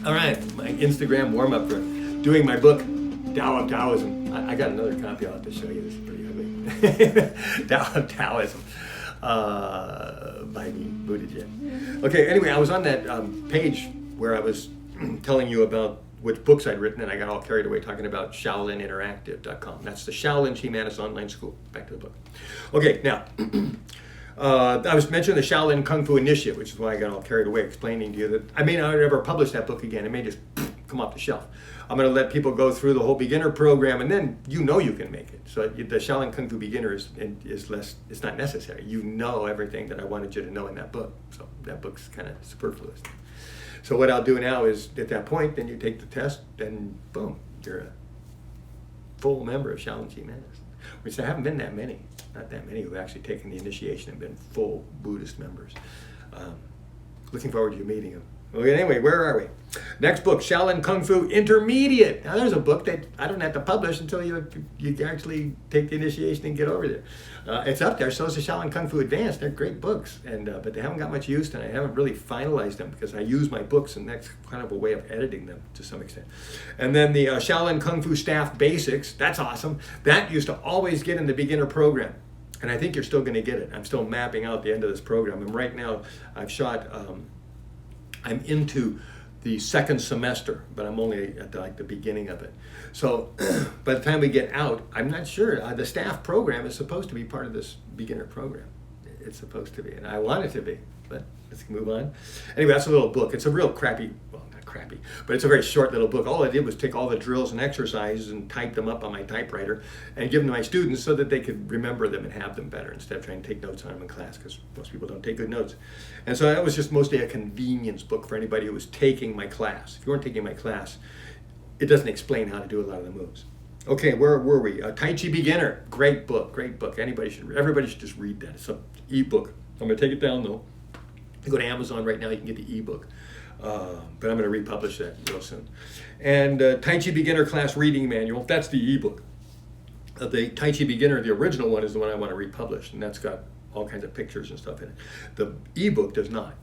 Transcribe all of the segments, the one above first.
All right, my Instagram warm up for doing my book, Tao of Taoism. I got another copy I'll have to show you. This is pretty ugly. Tao of Taoism by me, Buddha Jen. Okay, anyway, I was on that page where I was telling you about which books I'd written, and I got all carried away talking about ShaolinInteractive.com. That's the Shaolin Chi Mantis online school. Back to the book. Okay, now. I was mentioning the Shaolin Kung Fu Initiative, which is why I got all carried away explaining to you that I may not ever publish that book again. It may just come off the shelf. I'm going to let people go through the whole beginner program, and then you know you can make it. So the Shaolin Kung Fu Beginner is less, it's not necessary. You know everything that I wanted you to know in that book. So that book's kind of superfluous. So what I'll do now is, at that point, then you take the test, and boom, you're a full member of Shaolin Chi Mantis, which there haven't been that many. Not that many who've actually taken the initiation and been full Buddhist members. Looking forward to you meeting them. Okay, anyway, where are we? Next book, Shaolin Kung Fu Intermediate. Now there's a book that I don't have to publish until you actually take the initiation and get over there. It's up there, so is the Shaolin Kung Fu Advanced. They're great books, but they haven't got much use, and I haven't really finalized them because I use my books, and that's kind of a way of editing them to some extent. And then the Shaolin Kung Fu Staff Basics, that's awesome. That used to always get in the beginner program. And I think you're still going to get it. I'm still mapping out the end of this program. And right now, I've shot, I'm into the second semester, but I'm only at the beginning of it. So by the time we get out, I'm not sure. The staff program is supposed to be part of this beginner program. It's supposed to be, and I want it to be, but let's move on. Anyway, that's a little book. It's a real crappy, well, not crappy, but it's a very short little book. All I did was take all the drills and exercises and type them up on my typewriter and give them to my students so that they could remember them and have them better instead of trying to take notes on them in class, because most people don't take good notes. And so that was just mostly a convenience book for anybody who was taking my class. If you weren't taking my class, it doesn't explain how to do a lot of the moves. Okay, where were we? Tai Chi Beginner, great book, great book. Everybody should just read that. It's an ebook. I'm going to take it down though. You go to Amazon right now, you can get the ebook. But I'm going to republish that real soon. And Tai Chi Beginner Class Reading Manual, that's the ebook. The Tai Chi Beginner, the original one, is the one I want to republish, and that's got all kinds of pictures and stuff in it. The ebook does not.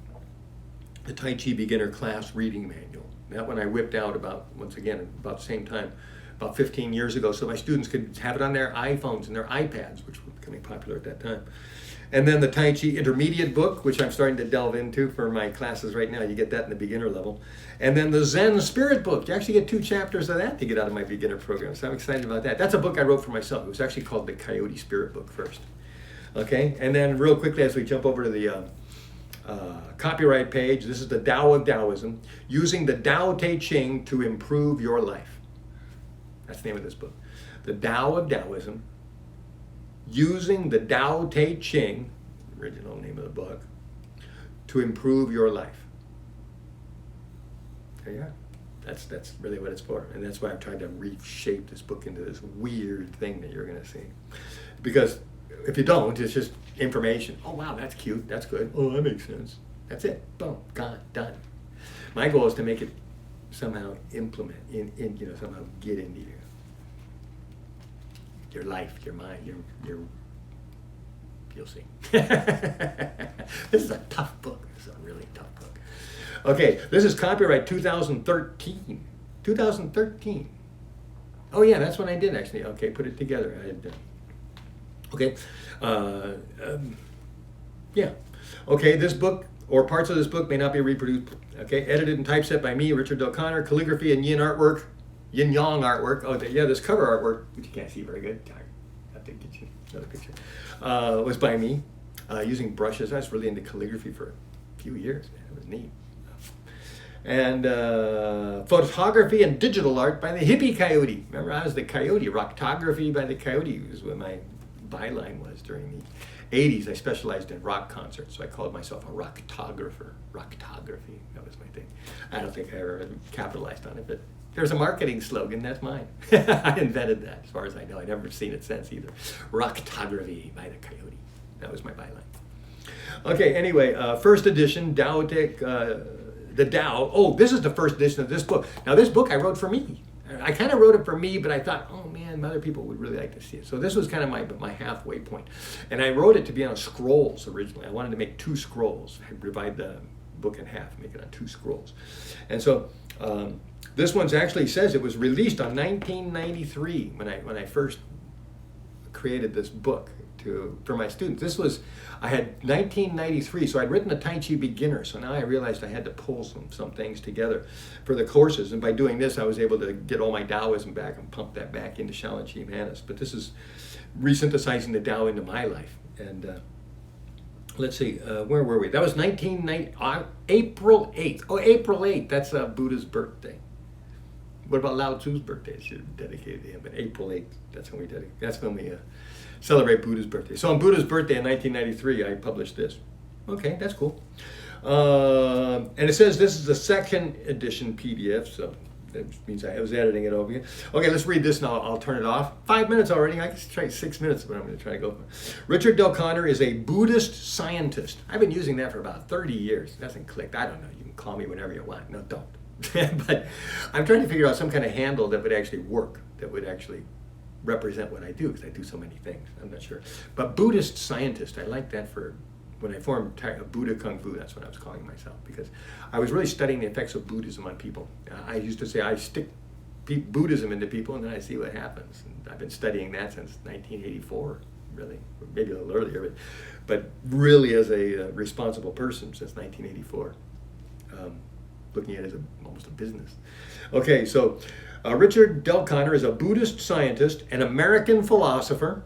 The Tai Chi Beginner Class Reading Manual. That one I whipped out about the same time, about 15 years ago, so my students could have it on their iPhones and their iPads, which were becoming popular at that time. And then the Tai Chi Intermediate book, which I'm starting to delve into for my classes right now. You get that in the beginner level. And then the Zen Spirit book. You actually get 2 chapters of that to get out of my beginner program. So I'm excited about that. That's a book I wrote for myself. It was actually called the Coyote Spirit book first. Okay, and then real quickly as we jump over to the copyright page, this is the Tao of Taoism, using the Tao Te Ching to improve your life. That's the name of this book. The Tao of Taoism, using the Tao Te Ching, original name of the book, to improve your life. There you are. That's really what it's for. And that's why I've tried to reshape this book into this weird thing that you're going to see. Because if you don't, it's just information. Oh, wow, that's cute. That's good. Oh, that makes sense. That's it. Boom. Gone. Done. My goal is to make it somehow implement, somehow get into your life, your mind, your you'll see. This is a tough book. This is a really tough book. Okay, this is copyright 2013. 2013. Oh yeah, that's when I did actually. Okay, put it together. Yeah. Okay, this book or parts of this book may not be reproduced. Okay, edited and typeset by me, Richard O'Connor. Calligraphy and yin yang artwork. Oh yeah, this cover artwork, which you can't see very good. I have to get you another picture. Was by me, using brushes. I was really into calligraphy for a few years, man. It was neat. And photography and digital art by the Hippie Coyote. Remember, I was the Coyote. Rocktography by the Coyote was what my byline was during the 80s. I specialized in rock concerts, so I called myself a rocktographer. Rocktography, that was my thing. I don't think I ever capitalized on it, but there's a marketing slogan, that's mine. I invented that, as far as I know. I've never seen it since either. Rocktography by the Coyote. That was my byline. Okay, anyway, first edition, Taoic, the Tao. Oh, this is the first edition of this book. Now, this book I wrote for me. I kind of wrote it for me, but I thought, oh man, other people would really like to see it. So this was kind of my halfway point. And I wrote it to be on scrolls originally. I wanted to make 2 scrolls. I provide the book in half, make it on 2 scrolls. And so this one's actually says it was released on 1993 when I first created this book for my students. This was, I had 1993, so I'd written a Tai Chi beginner, so now I realized I had to pull some things together for the courses, and by doing this I was able to get all my Taoism back and pump that back into Shaolin Chi Manus. But this is resynthesizing the Tao into my life. And let's see, where were we? That was 1990, April 8th. Oh, April 8th, that's Buddha's birthday. What about Lao Tzu's birthday? It should have dedicated to him, but April 8th, that's when we celebrate Buddha's birthday. So on Buddha's birthday in 1993, I published this. Okay, that's cool. And it says this is the 2nd edition PDF, so that means I was editing it over again. Okay, let's read this now. I'll turn it off. 5 minutes already. I can try 6 minutes, but I'm going to try to go for. Richard Del Conner is a Buddhist scientist. I've been using that for about 30 years. It hasn't clicked. I don't know. You can call me whenever you want. No, don't. But I'm trying to figure out some kind of handle that would actually work, that would actually represent what I do, because I do so many things. I'm not sure. But Buddhist scientist, I like that for when I formed Buddha Kung Fu. That's what I was calling myself, because I was really studying the effects of Buddhism on people. I used to say I stick Buddhism into people and then I see what happens. And I've been studying that since 1984, really, maybe a little earlier, but really as a responsible person since 1984. Looking at it as almost a business. Okay, so Richard Del Conner is a Buddhist scientist, an American philosopher.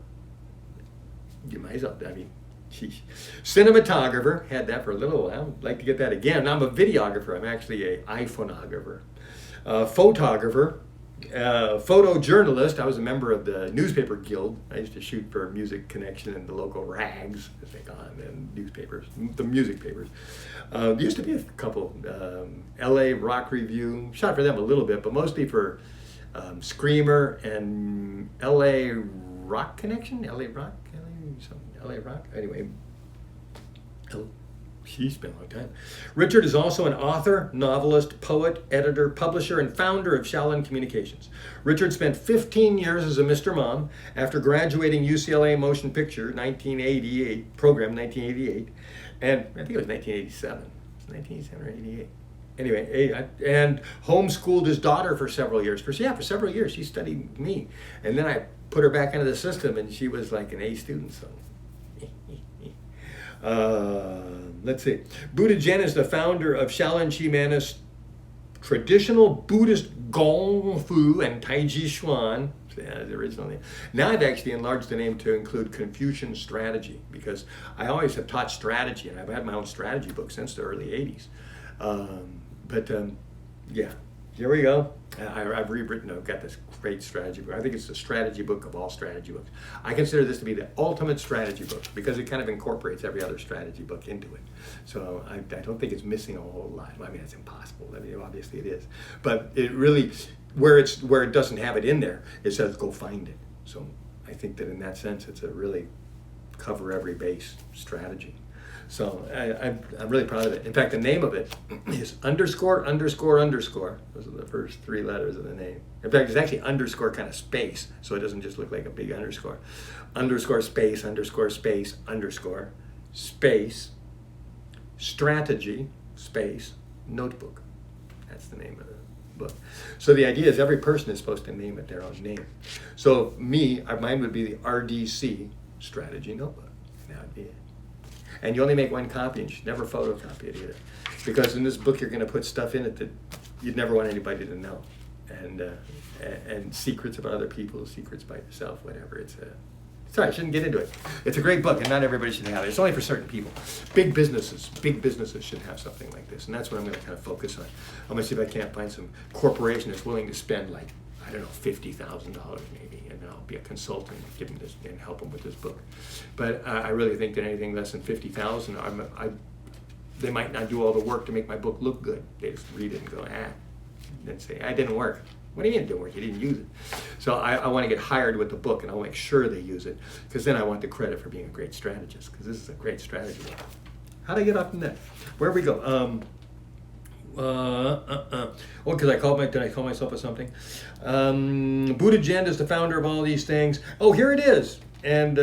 Give myself, I mean, sheesh. Cinematographer, had that for a little while. I'd like to get that again. I'm a videographer. I'm actually an iPhoneographer. Photographer, photojournalist. I was a member of the newspaper guild. I used to shoot for Music Connection and the local rags, as they call them, and newspapers, the music papers. There used to be a couple, LA Rock Review, shot for them a little bit, but mostly for Screamer and LA Rock Connection, LA Rock, anyway. He's been a long time. Richard is also an author, novelist, poet, editor, publisher, and founder of Shaolin Communications. Richard spent 15 years as a Mr. Mom after graduating UCLA Motion Picture 1988 program 1988, and I think it was 1987. It was 1987 or 88. Anyway, and homeschooled his daughter for several years. For several years she studied me, and then I put her back into the system, and she was like an A student. So. Let's see. Buddha Jen is the founder of Shaolin Chi Manus, traditional Buddhist Gong Fu and Tai Chi Chuan. Yeah, the original name. Now I've actually enlarged the name to include Confucian strategy, because I always have taught strategy, and I've had my own strategy book since the early 80s. Yeah, here we go. I've rewritten, I've got this great strategy book. I think it's the strategy book of all strategy books. I consider this to be the ultimate strategy book, because it kind of incorporates every other strategy book into it. So I don't think it's missing a whole lot. I mean, it's impossible. I mean, obviously it is. But it really, where it doesn't have it in there, it says go find it. So I think that in that sense, it's a really cover every base strategy. So I'm really proud of it. In fact, the name of it is underscore, underscore, underscore. Those are the first 3 letters of the name. In fact, it's actually underscore kind of space, so it doesn't just look like a big underscore. Underscore space, underscore space, underscore, space, strategy, space, notebook. That's the name of the book. So the idea is every person is supposed to name it their own name. So mine would be the RDC strategy notebook. That would be it. And you only make 1 copy, and you should never photocopy it either. Because in this book, you're going to put stuff in it that you'd never want anybody to know. And secrets about other people, secrets by yourself, whatever. Sorry, I shouldn't get into it. It's a great book, and not everybody should have it. It's only for certain people. Big businesses should have something like this. And that's what I'm going to kind of focus on. I'm going to see if I can't find some corporation that's willing to spend, like, I don't know, $50,000 maybe, and I'll be a consultant, give them this and help them with this book. But I really think that anything less than $50,000, they might not do all the work to make my book look good. They just read it and go, and say, it didn't work. What do you mean it didn't work? You didn't use it. So I want to get hired with the book, and I'll make sure they use it, because then I want the credit for being a great strategist, because this is a great strategy book. How'd I get off from that? Where we go? Because did I call myself a something? Buddha Jen is the founder of all these things. Oh, here it is. And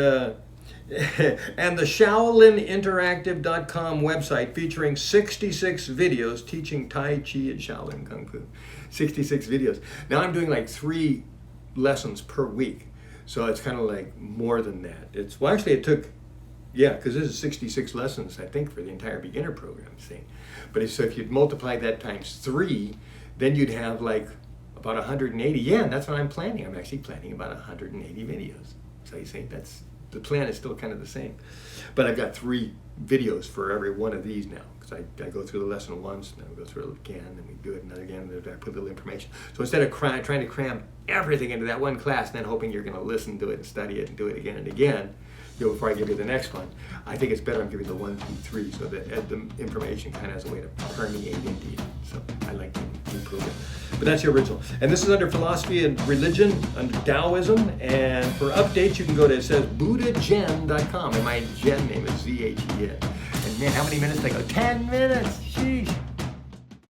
And the ShaolinInteractive.com website featuring 66 videos teaching Tai Chi and Shaolin Kung Fu. 66 videos. Now I'm doing like 3 lessons per week. So it's kind of like more than that. Well, actually it took, yeah, because this is 66 lessons, I think, for the entire beginner program thing. But so if you'd multiply that times 3, then you'd have like about 180. Yeah, and that's what I'm planning. I'm actually planning about 180 videos. So you see, the plan is still kind of the same. But I've got 3 videos for every one of these now. Because I go through the lesson once, and then we go through it again, and we do it another again, and then I put a little information. So instead of trying to cram everything into that one class, and then hoping you're going to listen to it and study it and do it again and again, before I give you the next one, I think it's better I'm giving the 1, 2, 3, so that the information kind of has a way to permeate into you. So I like to improve it. But that's the original. And this is under philosophy and religion, under Taoism. And for updates, you can go to, it says BuddhaGen.com. And my Gen name is Z-H-E-N. And man, how many minutes? I go, 10 minutes. Sheesh.